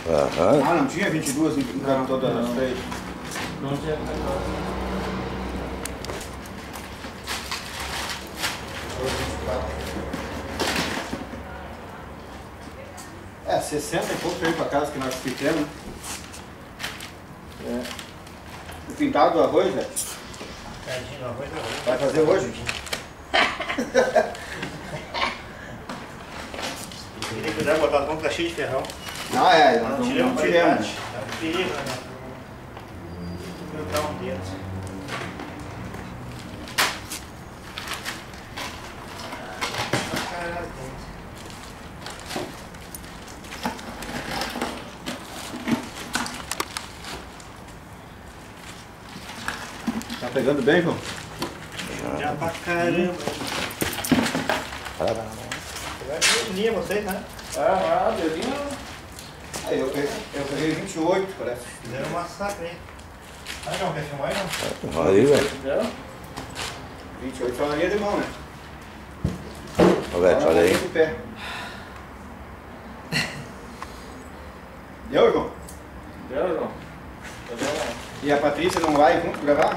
Aham. Ah, não tinha 22 em todas as três? Não tinha agora. É, 60 e pouco veio pra casa que nós fizemos. É. O pintado do arroz, velho. Tadinho do arroz. Vai fazer hoje? Tem que cuidar, botar a ponta cheia de ferrão. Ah, é, nós Não não tiramos tiramos. qualidade. É um perigo, né? Grudar um dedo. Tá pegando bem, João? Já pra caramba. Vai unir vocês, né? Ah, dedinho. Aí eu peguei 28, parece. Fizeram um massacre, hein? Ah, João, quer filmar aí, não? Olha aí, velho. Entendeu? 28 só na linha de mão, né? Ô, Beto, olha aí. Do pé. Deu, João? Deu, João. E a Patrícia não vai junto gravar?